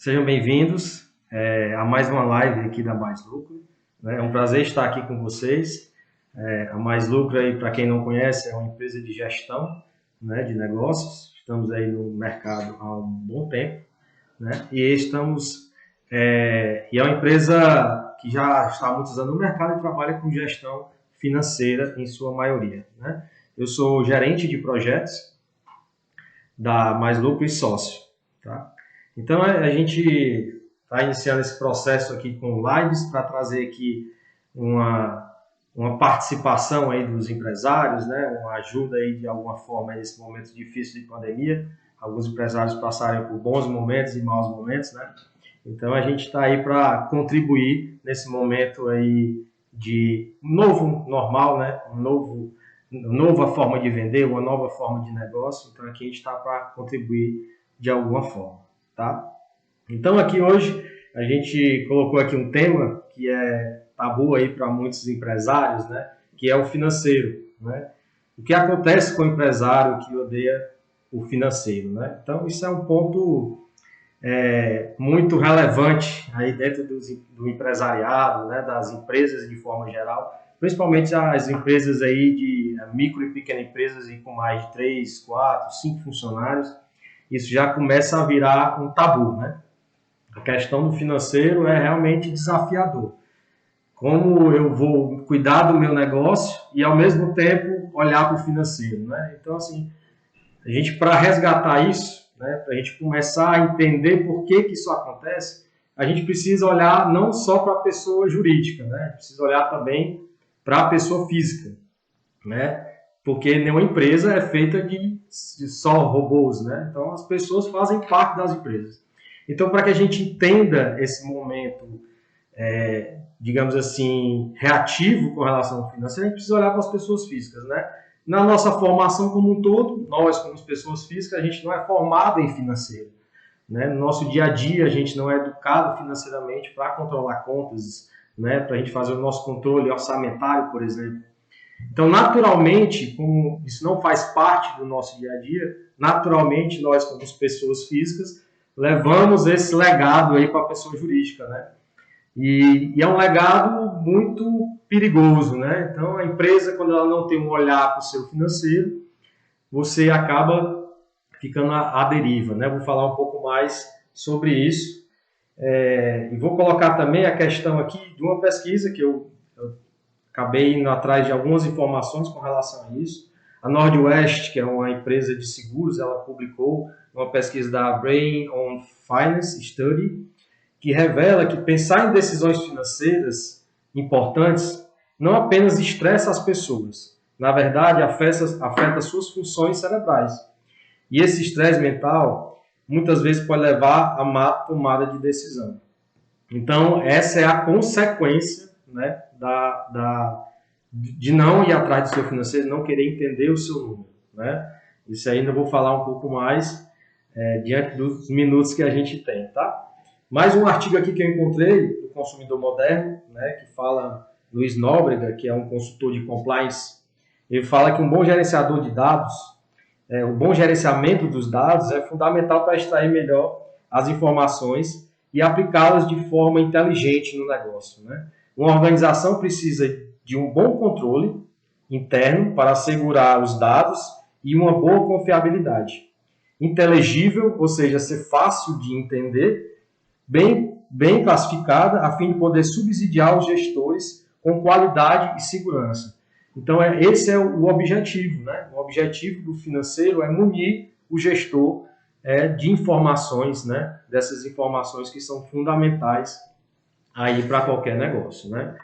Sejam bem-vindos a mais uma live aqui da Mais Lucro. Né? É um prazer estar aqui com vocês. A Mais Lucro, para quem não conhece, é uma empresa de gestão, né, de negócios. Estamos aí no mercado há um bom tempo, né? E é uma empresa que já está há muitos anos no mercado e trabalha com gestão financeira em sua maioria, né? Eu sou gerente de projetos da Mais Lucro e sócio, tá? Então, a gente está iniciando esse processo aqui com lives para trazer aqui uma participação aí dos empresários, né? Uma ajuda aí de alguma forma nesse momento difícil de pandemia. Alguns empresários passaram por bons momentos e maus momentos, né? Então, a gente está aí para contribuir nesse momento aí de um novo normal, né? Uma nova forma de vender, uma nova forma de negócio. Então, aqui a gente está para contribuir de alguma forma. Tá? Então aqui hoje a gente colocou aqui um tema que é tabu aí para muitos empresários, né? Que é o financeiro, né? O que acontece com o empresário que odeia o financeiro, né? Então isso é um ponto muito relevante aí dentro do empresariado, né? Das empresas de forma geral, principalmente as empresas aí de micro e pequenas empresas e com mais de 3, 4, 5 funcionários. Isso já começa a virar um tabu, né? A questão do financeiro é realmente desafiador. Como eu vou cuidar do meu negócio e, ao mesmo tempo, olhar para o financeiro, né? Então, assim, a gente, para resgatar isso, né, para a gente começar a entender por que isso acontece, a gente precisa olhar não só para a pessoa jurídica, né? Precisa olhar também para a pessoa física, né? Porque nenhuma empresa é feita de só robôs, né? Então as pessoas fazem parte das empresas. Então, para que a gente entenda esse momento, digamos assim, reativo com relação ao financeiro, a gente precisa olhar para as pessoas físicas, né? Na nossa formação como um todo, nós como pessoas físicas, a gente não é formado em financeiro, né? No nosso dia a dia, a gente não é educado financeiramente para controlar contas, né? Para a gente fazer o nosso controle orçamentário, por exemplo. Então, naturalmente, como isso não faz parte do nosso dia a dia, naturalmente nós, como pessoas físicas, levamos esse legado aí para a pessoa jurídica, né? E é um legado muito perigoso, né? Então, a empresa, quando ela não tem um olhar para o seu financeiro, você acaba ficando à deriva, né? Vou falar um pouco mais sobre isso. E vou colocar também a questão aqui de uma pesquisa que eu acabei indo atrás de algumas informações com relação a isso. A Nordwest, que é uma empresa de seguros, ela publicou uma pesquisa da Brain on Finance Study, que revela que pensar em decisões financeiras importantes não apenas estressa as pessoas, na verdade afeta suas funções cerebrais. E esse estresse mental muitas vezes pode levar a má tomada de decisão. Então, essa é a consequência, né, de não ir atrás do seu financeiro, não querer entender o seu número, né? Isso ainda vou falar um pouco mais diante dos minutos que a gente tem, tá? Mais um artigo aqui que eu encontrei do Consumidor Moderno, né, que fala Luiz Nóbrega, que é um consultor de compliance. Ele fala que um bom gerenciador de dados, o bom gerenciamento dos dados é fundamental para extrair melhor as informações e aplicá-las de forma inteligente no negócio, né? Uma organização precisa de um bom controle interno para assegurar os dados e uma boa confiabilidade. Inteligível, ou seja, ser fácil de entender, bem classificada, a fim de poder subsidiar os gestores com qualidade e segurança. Então, esse é o objetivo, né? O objetivo do financeiro é munir o gestor de informações, né? Dessas informações que são fundamentais aí para qualquer negócio, né?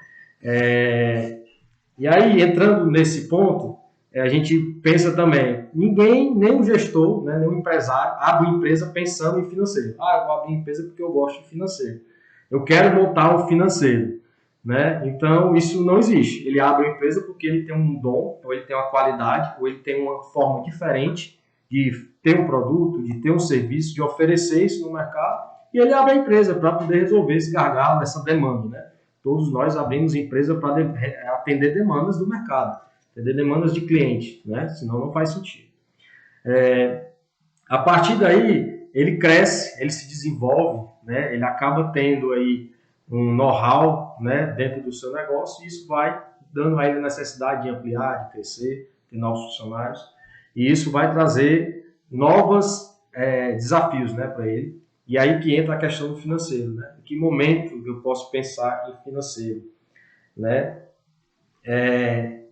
E aí, entrando nesse ponto, a gente pensa também, nem o gestor, né, nem o empresário abre uma empresa pensando em financeiro. Eu vou abrir empresa porque eu gosto de financeiro. Eu quero montar um financeiro, né? Então, isso não existe. Ele abre uma empresa porque ele tem um dom, ou ele tem uma qualidade, ou ele tem uma forma diferente de ter um produto, de ter um serviço, de oferecer isso no mercado, e ele abre a empresa para poder resolver esse gargalo, essa demanda, né? Todos nós abrimos empresa para atender demandas do mercado, atender demandas de cliente, né? Senão não faz sentido. A partir daí, ele cresce, ele se desenvolve, né? Ele acaba tendo aí um know-how, né, dentro do seu negócio, e isso vai dando a ele a necessidade de ampliar, de crescer, de novos funcionários, e isso vai trazer novos desafios, né, para ele. E aí que entra a questão do financeiro, né? Em que momento eu posso pensar em financeiro, né?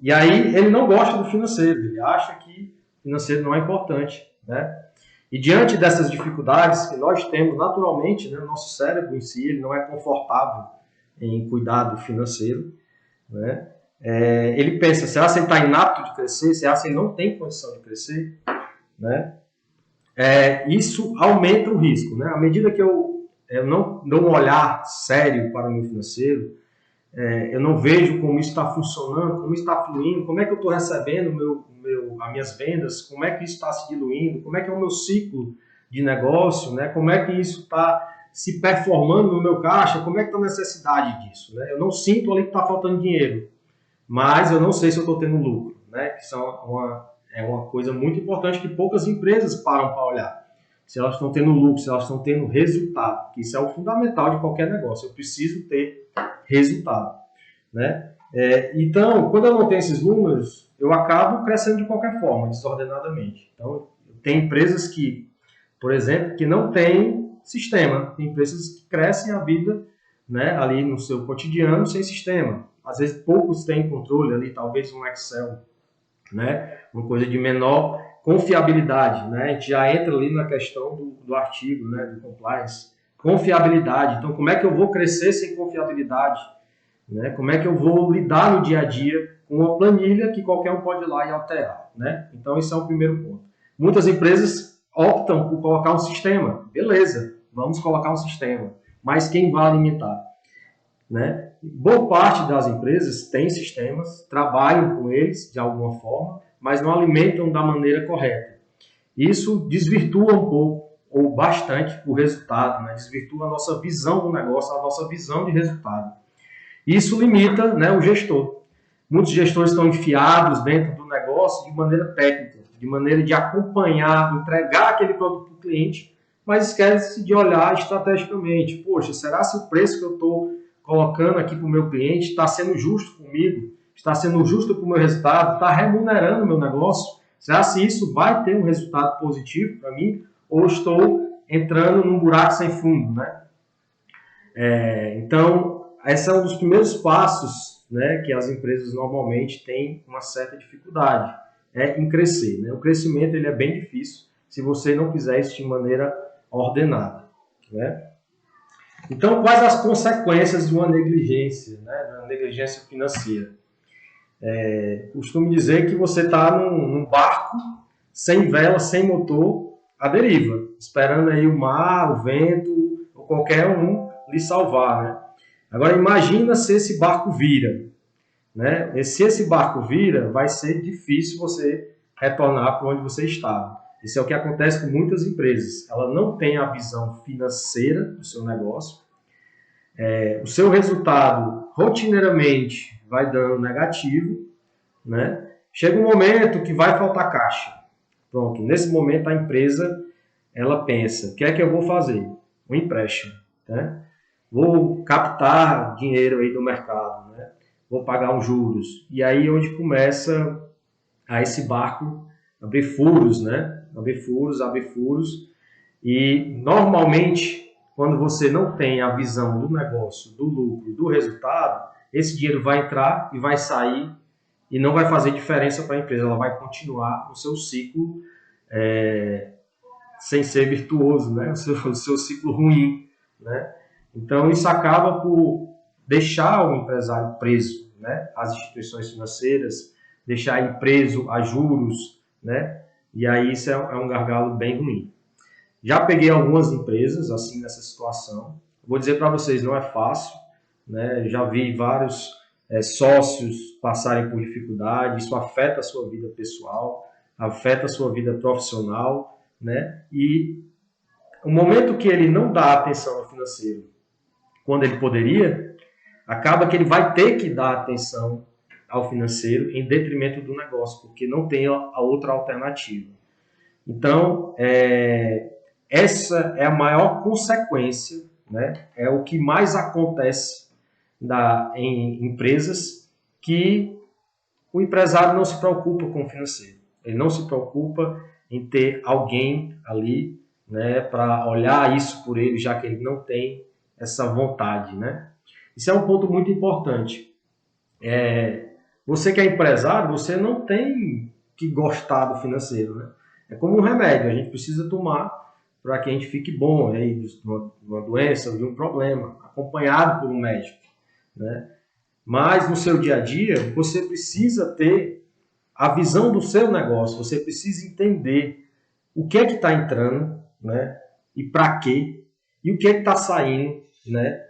E aí ele não gosta do financeiro, ele acha que financeiro não é importante, né? E diante dessas dificuldades que nós temos naturalmente, né, o nosso cérebro em si ele não é confortável em cuidar do financeiro, né? Ele pensa, será que ele está inapto de crescer? Será que ele não tem condição de crescer? Né? Isso aumenta o risco, né? À medida que eu não dou um olhar sério para o meu financeiro, eu não vejo como isso está funcionando, como isso está fluindo, como é que eu estou recebendo as minhas vendas, como é que isso está se diluindo, como é que é o meu ciclo de negócio, né? Como é que isso está se performando no meu caixa, como é que está a necessidade disso, né? Eu não sinto ali que está faltando dinheiro, mas eu não sei se eu estou tendo lucro, né? Que é uma coisa muito importante que poucas empresas param para olhar. Se elas estão tendo lucro, se elas estão tendo resultado, que isso é o fundamental de qualquer negócio. Eu preciso ter resultado, né? Então, quando eu não tenho esses números, eu acabo crescendo de qualquer forma, desordenadamente. Então, tem empresas que, por exemplo, que não têm sistema. Tem empresas que crescem a vida, né, ali no seu cotidiano sem sistema. Às vezes poucos têm controle ali, talvez um Excel, né, uma coisa de menor confiabilidade, né? A gente já entra ali na questão do artigo, né, do compliance. Confiabilidade. Então, como é que eu vou crescer sem confiabilidade? Né? Como é que eu vou lidar no dia a dia com uma planilha que qualquer um pode ir lá e alterar? Né? Então, esse é o primeiro ponto. Muitas empresas optam por colocar um sistema. Beleza, vamos colocar um sistema. Mas quem vai alimentar? Né? Boa parte das empresas tem sistemas, trabalham com eles de alguma forma, mas não alimentam da maneira correta. Isso desvirtua um pouco, ou bastante, o resultado, né? Desvirtua a nossa visão do negócio, a nossa visão de resultado. Isso limita, né, o gestor. Muitos gestores estão enfiados dentro do negócio de maneira técnica, de maneira de acompanhar, entregar aquele produto para o cliente, mas esquece de olhar estrategicamente. Poxa, será se o preço que eu estou colocando aqui para o meu cliente está sendo justo comigo? Está sendo justo para o meu resultado? Está remunerando o meu negócio? Será se isso vai ter um resultado positivo para mim? Ou estou entrando num buraco sem fundo, né? Então, esse é um dos primeiros passos, né, que as empresas normalmente têm uma certa dificuldade em crescer. Né? O crescimento ele é bem difícil se você não fizer isso de maneira ordenada. Né? Então, quais as consequências de uma negligência, né, de uma negligência financeira? Costumo dizer que você está num barco sem vela, sem motor, à deriva, esperando aí o mar, o vento ou qualquer um lhe salvar, né? Agora imagina se esse barco vira, né? E se esse barco vira, vai ser difícil você retornar para onde você estava. Isso é o que acontece com muitas empresas. Ela não tem a visão financeira do seu negócio. O seu resultado rotineiramente vai dando negativo, né? Chega um momento que vai faltar caixa. Pronto, nesse momento a empresa ela pensa, o que é que eu vou fazer? Um empréstimo, né? Vou captar dinheiro aí do mercado, né? Vou pagar uns juros. E aí é onde começa a esse barco abrir furos, né? Abrir furos. E normalmente, quando você não tem a visão do negócio, do lucro, do resultado, esse dinheiro vai entrar e vai sair e não vai fazer diferença para a empresa. Ela vai continuar o seu ciclo sem ser virtuoso, né? O seu ciclo ruim, né? Então, isso acaba por deixar o empresário preso, né, às instituições financeiras, deixar ele preso a juros, né? E aí isso é um gargalo bem ruim. Já peguei algumas empresas assim nessa situação. Vou dizer para vocês, não é fácil, né? Já vi vários sócios passarem por dificuldade, isso afeta a sua vida pessoal, afeta a sua vida profissional, né? E o momento que ele não dá atenção ao financeiro, quando ele poderia, acaba que ele vai ter que dar atenção ao financeiro em detrimento do negócio, porque não tem a outra alternativa. Então, essa é a maior consequência, né? É o que mais acontece em empresas, que o empresário não se preocupa com o financeiro. Ele não se preocupa em ter alguém ali, né, para olhar isso por ele, já que ele não tem essa vontade, né? Isso é um ponto muito importante. Você que é empresário, você não tem que gostar do financeiro, né? É como um remédio, a gente precisa tomar para que a gente fique bom aí de uma doença ou de um problema, acompanhado por um médico, né? Mas no seu dia a dia, você precisa ter a visão do seu negócio, você precisa entender o que é que está entrando, né? E para quê, e o que é que está saindo, né?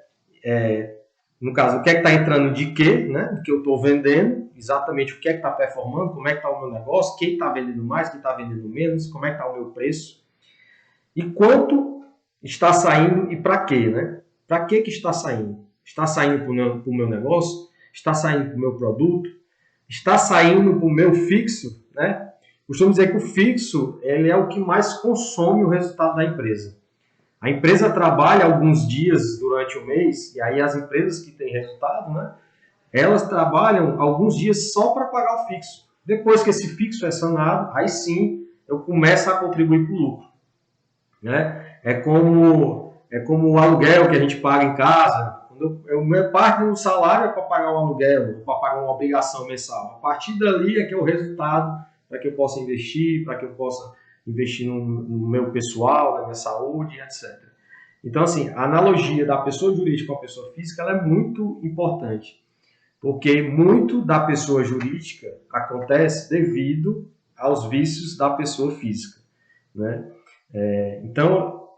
No caso, o que é que está entrando de quê, né? Do que eu estou vendendo, exatamente o que é que está performando, como é que está o meu negócio, quem está vendendo mais, quem está vendendo menos, como é que está o meu preço, e quanto está saindo e para quê, né? Para que está saindo? Está saindo para o meu negócio? Está saindo para o meu produto? Está saindo para o meu fixo, né? Costumo dizer que o fixo ele é o que mais consome o resultado da empresa. A empresa trabalha alguns dias durante o mês, e aí as empresas que têm resultado, né? Elas trabalham alguns dias só para pagar o fixo. Depois que esse fixo é sanado, aí sim eu começo a contribuir para o lucro, né? É como o aluguel que a gente paga em casa. Minha parte do salário é para pagar um aluguel, para pagar uma obrigação mensal. A partir dali é que é o resultado para que eu possa investir, para que eu possa investir no meu pessoal, na minha saúde, etc. Então, assim, a analogia da pessoa jurídica com a pessoa física ela é muito importante, porque muito da pessoa jurídica acontece devido aos vícios da pessoa física, né? Então,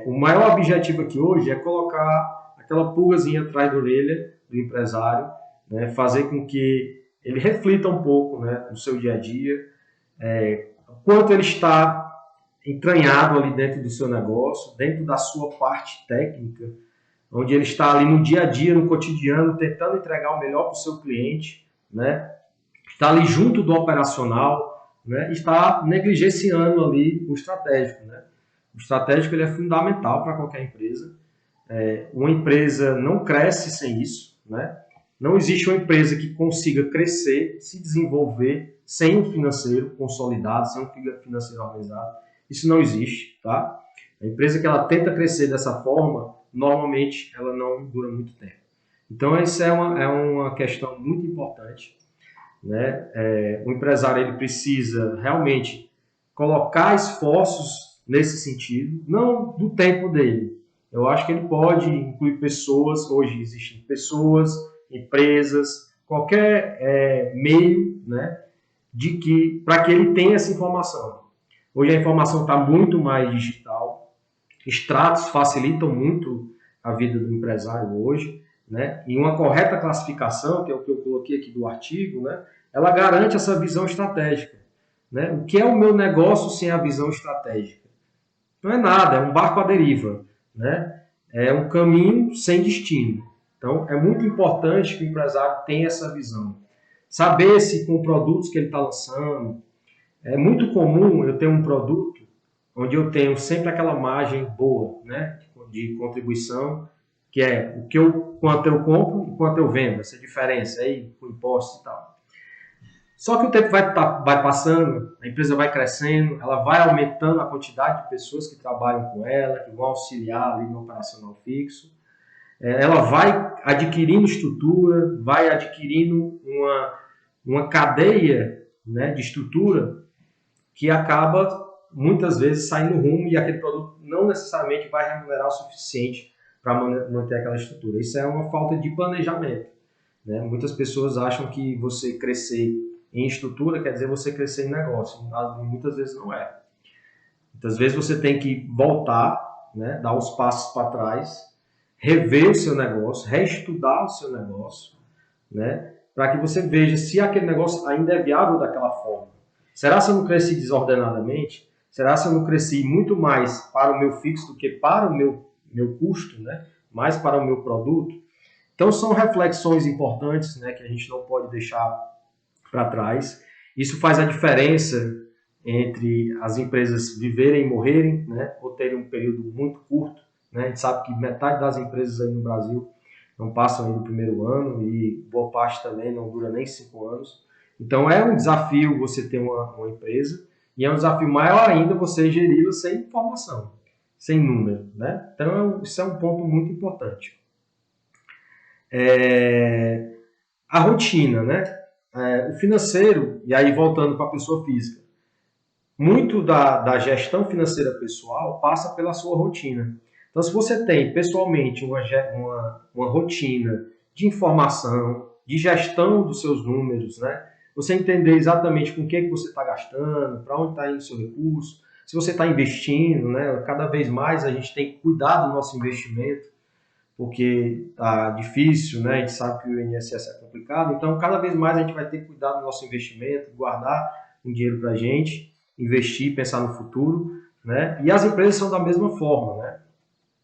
o maior objetivo aqui hoje é colocar aquela pulgazinha atrás da orelha do empresário, né? Fazer com que ele reflita um pouco, né, no seu dia a dia, quanto ele está entranhado ali dentro do seu negócio, dentro da sua parte técnica, onde ele está ali no dia a dia, no cotidiano, tentando entregar o melhor para o seu cliente, né? Está ali junto do operacional, né? Está negligenciando ali o estratégico, né? O estratégico ele é fundamental para qualquer empresa. Uma empresa não cresce sem isso, né? Não existe uma empresa que consiga crescer, se desenvolver sem um financeiro consolidado, sem um financeiro organizado. Isso não existe, tá? A empresa que ela tenta crescer dessa forma, normalmente ela não dura muito tempo. Então, essa é uma questão muito importante, né? O empresário ele precisa realmente colocar esforços nesse sentido, não do tempo dele. Eu acho que ele pode incluir pessoas, hoje existem pessoas, empresas, qualquer meio, né, para que ele tenha essa informação. Hoje a informação está muito mais digital, extratos facilitam muito a vida do empresário hoje, né? E uma correta classificação, que é o que eu coloquei aqui do artigo, né? Ela garante essa visão estratégica, né? O que é o meu negócio sem a visão estratégica? Não é nada, é um barco à deriva, né? É um caminho sem destino. Então, é muito importante que o empresário tenha essa visão. Saber se com produtos que ele está lançando, é muito comum eu ter um produto onde eu tenho sempre aquela margem boa, né, de contribuição, que é quanto eu compro e quanto eu vendo, essa diferença aí com impostos e tal. Só que o tempo vai passando, a empresa vai crescendo, ela vai aumentando a quantidade de pessoas que trabalham com ela, que vão auxiliar ali no operacional fixo. Ela vai adquirindo estrutura, vai adquirindo uma cadeia, né, de estrutura que acaba muitas vezes saindo rumo e aquele produto não necessariamente vai remunerar o suficiente para manter aquela estrutura. Isso é uma falta de planejamento, né? Muitas pessoas acham que você crescer em estrutura quer dizer você crescer em negócio. Muitas vezes não é. Muitas vezes você tem que voltar, né, dar os passos para trás, rever o seu negócio, reestudar o seu negócio, né, para que você veja se aquele negócio ainda é viável daquela forma. Será se eu não cresci desordenadamente? Será se eu não cresci muito mais para o meu fixo do que para o meu custo, né? Mais para o meu produto? Então, são reflexões importantes, né, que a gente não pode deixar para trás. Isso faz a diferença entre as empresas viverem e morrerem, né, ou terem um período muito curto, né? A gente sabe que metade das empresas aí no Brasil não passam aí do primeiro ano e boa parte também não dura nem 5 anos. Então é um desafio você ter uma empresa e é um desafio maior ainda você geri-la sem informação, sem número, né? Então isso é um ponto muito importante. A rotina, né? O financeiro, e aí voltando para a pessoa física, muito da gestão financeira pessoal passa pela sua rotina. Então, se você tem pessoalmente uma rotina de informação, de gestão dos seus números, né? Você entender exatamente com o que você está gastando, para onde está indo o seu recurso, se você está investindo, né? Cada vez mais a gente tem que cuidar do nosso investimento, porque está difícil, né? A gente sabe que o INSS é complicado, então cada vez mais a gente vai ter que cuidar do nosso investimento, guardar um dinheiro para a gente, investir, pensar no futuro, né? E as empresas são da mesma forma, né?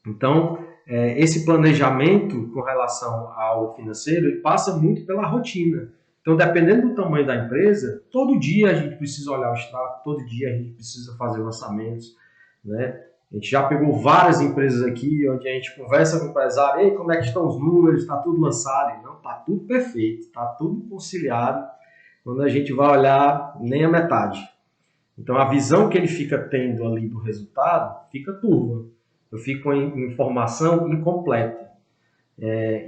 Então, esse planejamento com relação ao financeiro, ele passa muito pela rotina. Então, dependendo do tamanho da empresa, todo dia a gente precisa olhar o extrato, todo dia a gente precisa fazer lançamentos, né? A gente já pegou várias empresas aqui, onde a gente conversa com o empresário, ei, como é que estão os números, está tudo lançado? Não, está tudo perfeito, está tudo conciliado. Quando a gente vai olhar, nem a metade. Então, a visão que ele fica tendo ali do resultado fica turva. Eu fico com informação incompleta.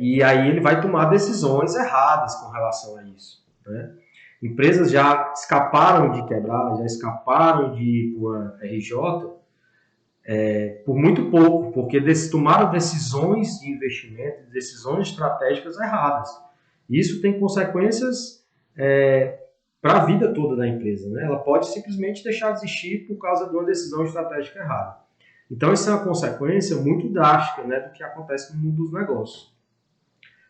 E aí ele vai tomar decisões erradas com relação a isso, né? Empresas já escaparam de quebrar, já escaparam de ir para uma RJ por muito pouco, porque tomaram decisões de investimento, decisões estratégicas erradas. Isso tem consequências para a vida toda da empresa, né? Ela pode simplesmente deixar de existir por causa de uma decisão estratégica errada. Então, isso é uma consequência muito drástica, né, do que acontece no mundo dos negócios.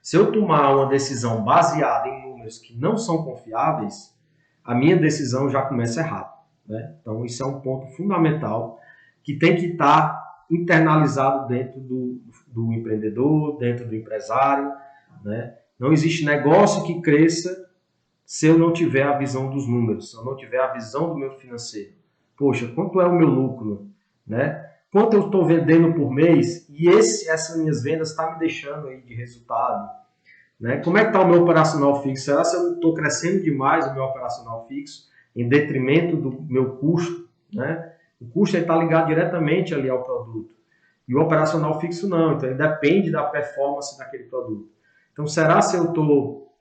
Se eu tomar uma decisão baseada em números que não são confiáveis, a minha decisão já começa errada, né? Então, isso é um ponto fundamental que tem que estar internalizado dentro do empreendedor, dentro do empresário, né? Não existe negócio que cresça se eu não tiver a visão dos números, se eu não tiver a visão do meu financeiro. Poxa, quanto é o meu lucro, né? Quanto eu estou vendendo por mês e essas minhas vendas estão me deixando aí de resultado, né? Como é que está o meu operacional fixo? Será que eu não estou crescendo demais o meu operacional fixo em detrimento do meu custo, né? O custo está ligado diretamente ali ao produto. E o operacional fixo não, então ele depende da performance daquele produto. Então, será se eu estou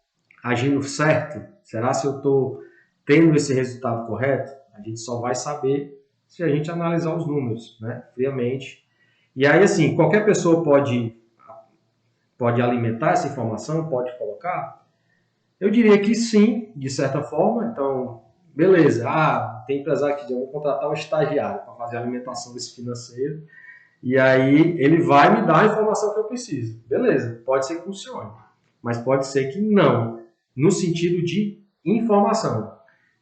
agindo certo? Será se eu estou tendo esse resultado correto? A gente só vai saber se a gente analisar os números, né, friamente. E aí, assim, qualquer pessoa pode alimentar essa informação, pode colocar? Eu diria que sim, de certa forma. Então, beleza. Tem empresário que diz, eu vou contratar um estagiário para fazer a alimentação desse financeiro. E aí ele vai me dar a informação que eu preciso. Beleza, pode ser que funcione. Mas pode ser que não, no sentido de informação.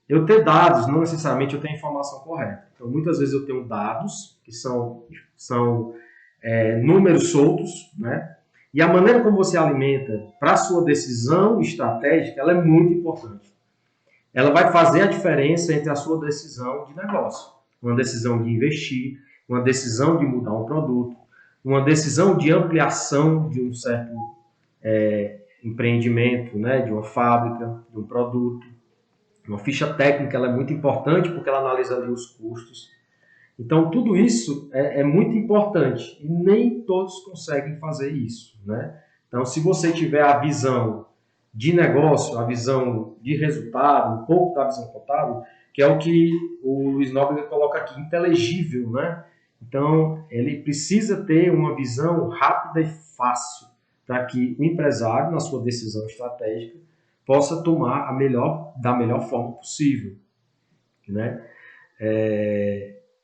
Eu ter dados, não necessariamente eu tenho a informação correta. Então, muitas vezes eu tenho dados, que são números soltos, né? E a maneira como você alimenta para a sua decisão estratégica, ela é muito importante. Ela vai fazer a diferença entre a sua decisão de negócio. Uma decisão de investir, uma decisão de mudar um produto, uma decisão de ampliação de um certo empreendimento, né? De uma fábrica, de um produto. Uma ficha técnica ela é muito importante porque ela analisa ali os custos. Então, tudo isso é muito importante e nem todos conseguem fazer isso, né? Então, se você tiver a visão de negócio, a visão de resultado, um pouco da visão contábil, que é o que o Luiz Nóbrega coloca aqui, inteligível, né? Então, ele precisa ter uma visão rápida e fácil para que o empresário, na sua decisão estratégica, possa tomar da melhor forma possível, né?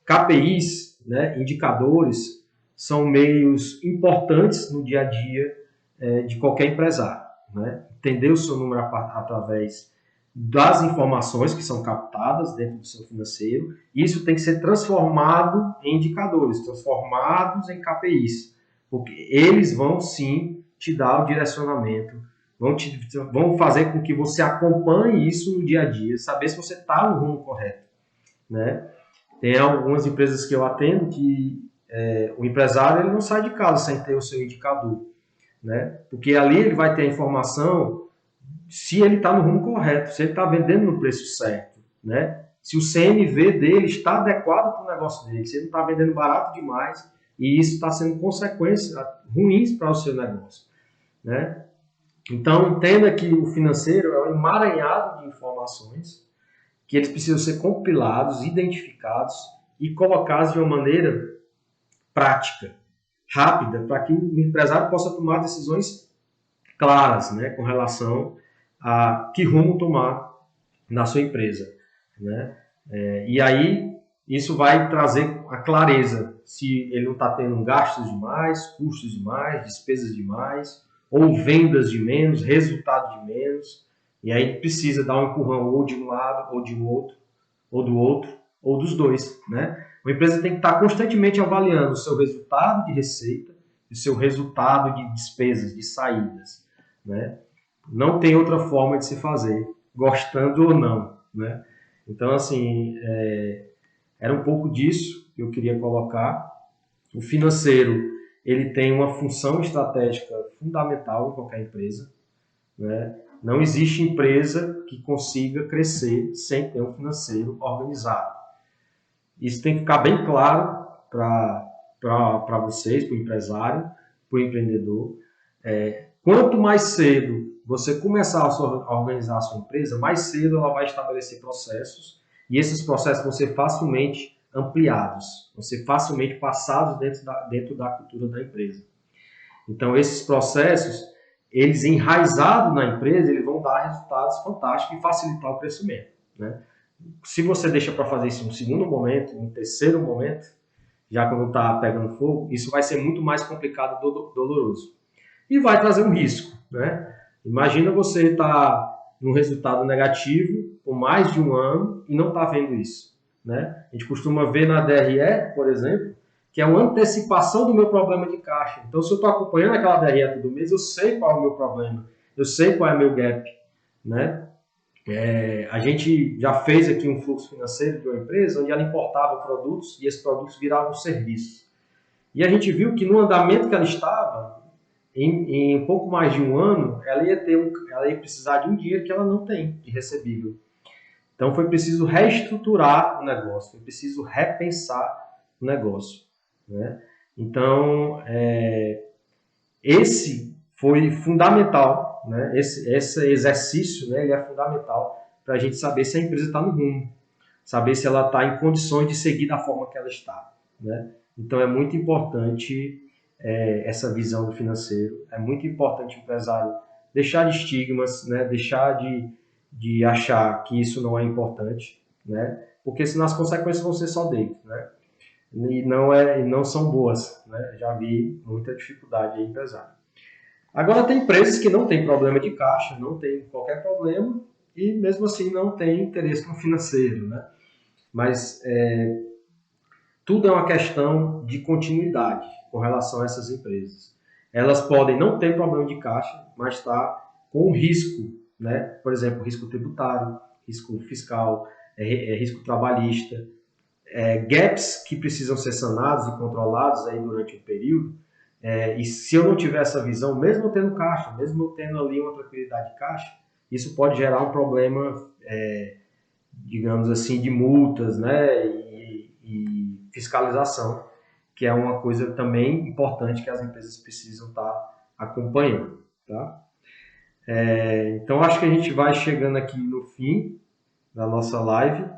KPIs, né, indicadores, são meios importantes no dia a dia de qualquer empresário, né? Entender o seu número através das informações que são captadas dentro do seu financeiro, isso tem que ser transformado em indicadores, transformados em KPIs, porque eles vão sim te dar o direcionamento, vão fazer com que você acompanhe isso no dia a dia, saber se você está no rumo correto. né? Tem algumas empresas que eu atendo que o empresário ele não sai de casa sem ter o seu indicador, né? Porque ali ele vai ter a informação se ele está no rumo correto, se ele está vendendo no preço certo, né? Se o CMV dele está adequado para o negócio dele, se ele não está vendendo barato demais e isso está sendo consequências ruins para o seu negócio, né? Então, entenda que o financeiro é um emaranhado de informações que eles precisam ser compilados, identificados e colocados de uma maneira prática, rápida, para que o empresário possa tomar decisões claras, né, com relação a que rumo tomar na sua empresa, né? E aí isso vai trazer a clareza se ele não está tendo gastos demais, custos demais, despesas demais, ou vendas de menos, resultado de menos, e aí precisa dar um empurrão ou de um lado, ou de outro, ou do outro, ou dos dois, né? Uma empresa tem que estar constantemente avaliando o seu resultado de receita e o seu resultado de despesas, de saídas, né? Não tem outra forma de se fazer, gostando ou não, né? Então, assim, era um pouco disso que eu queria colocar. O financeiro, ele tem uma função estratégica fundamental em qualquer empresa, né? Não existe empresa que consiga crescer sem ter um financeiro organizado. Isso tem que ficar bem claro para vocês, para o empresário, para o empreendedor. Quanto mais cedo você começar a organizar a sua empresa, mais cedo ela vai estabelecer processos e esses processos vão ser facilmente ampliados, vão ser facilmente passados dentro da cultura da empresa. Então, esses processos, eles enraizados na empresa, eles vão dar resultados fantásticos e facilitar o crescimento, né? Se você deixa para fazer isso em um segundo momento, em um terceiro momento, já quando está pegando fogo, isso vai ser muito mais complicado e doloroso. E vai trazer um risco, né? Imagina você estar num resultado negativo por mais de um ano e não está vendo isso, né? A gente costuma ver na DRE, por exemplo, que é uma antecipação do meu problema de caixa. Então, se eu estou acompanhando aquela DRE todo mês, eu sei qual é o meu problema, eu sei qual é o meu gap, né? A gente já fez aqui um fluxo financeiro de uma empresa onde ela importava produtos e esses produtos viravam serviços. E a gente viu que no andamento que ela estava, em um pouco mais de um ano, ela ia precisar de um dinheiro que ela não tem de recebível. Então foi preciso reestruturar o negócio, foi preciso repensar o negócio, né? Então, esse foi fundamental, né? Esse exercício, né, ele é fundamental para a gente saber se a empresa está no rumo, saber se ela está em condições de seguir da forma que ela está, né? Então é muito importante essa visão do financeiro, é muito importante o empresário deixar de estigmas, né? Deixar de achar que isso não é importante, né? Porque senão as consequências vão ser só dele, né? E não são boas, né? Já vi muita dificuldade em empresário. Agora tem empresas que não têm problema de caixa, não tem qualquer problema e mesmo assim não tem interesse no financeiro, né? Mas tudo é uma questão de continuidade com relação a essas empresas. Elas podem não ter problema de caixa, mas estar com risco, né? Por exemplo, risco tributário, risco fiscal, risco trabalhista, gaps que precisam ser sanados e controlados aí durante o período. E se eu não tiver essa visão, mesmo eu tendo caixa, mesmo eu tendo ali uma tranquilidade de caixa, isso pode gerar um problema, digamos assim, de multas, né, e fiscalização, que é uma coisa também importante que as empresas precisam estar acompanhando, tá? Então, acho que a gente vai chegando aqui no fim da nossa live.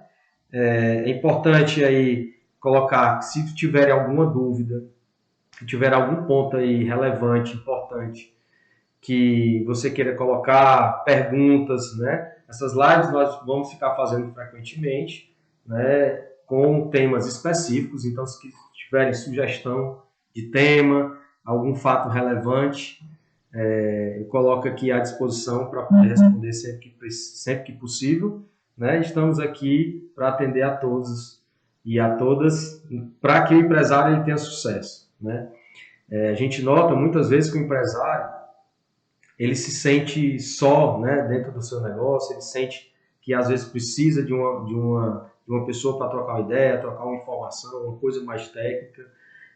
É importante aí colocar, se tiver alguma dúvida, se tiver algum ponto aí relevante, importante, que você queira colocar, perguntas, né? Essas lives nós vamos ficar fazendo frequentemente, né? Com temas específicos, então se tiverem sugestão de tema, algum fato relevante, eu coloco aqui à disposição para poder responder sempre que possível, né? Estamos aqui para atender a todos e a todas, para que o empresário ele tenha sucesso, né? A gente nota muitas vezes que o empresário ele se sente só, né, dentro do seu negócio, ele sente que às vezes precisa de de uma pessoa para trocar uma ideia, trocar uma informação, uma coisa mais técnica.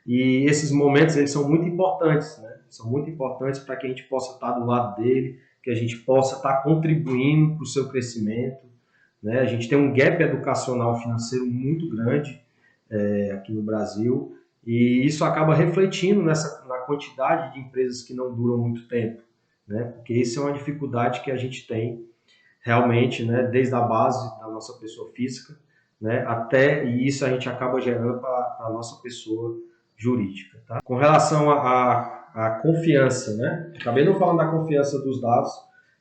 E esses momentos eles são muito importantes, né? São muito importantes para que a gente possa estar do lado dele, que a gente possa estar contribuindo para o seu crescimento, né? A gente tem um gap educacional financeiro muito grande aqui no Brasil, e isso acaba refletindo na quantidade de empresas que não duram muito tempo, né? Porque isso é uma dificuldade que a gente tem realmente, né? Desde a base da nossa pessoa física, né? E isso a gente acaba gerando para a nossa pessoa jurídica. Tá? Com relação à confiança, né? Acabei não falando da confiança dos dados,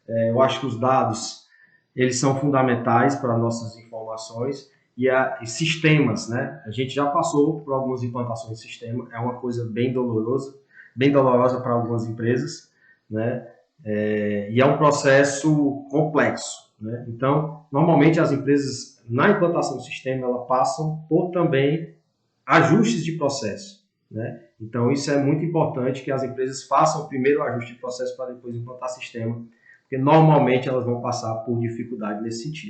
eu acho que os dados eles são fundamentais para nossas informações e sistemas, né? A gente já passou por algumas implantações de sistema, é uma coisa bem dolorosa para algumas empresas, né? E é um processo complexo, né? Então, normalmente as empresas na implantação do sistema elas passam por também ajustes de processo, né? Então, isso é muito importante que as empresas façam primeiro o ajuste de processo para depois implantar sistema, porque normalmente elas vão passar por dificuldade nesse sentido.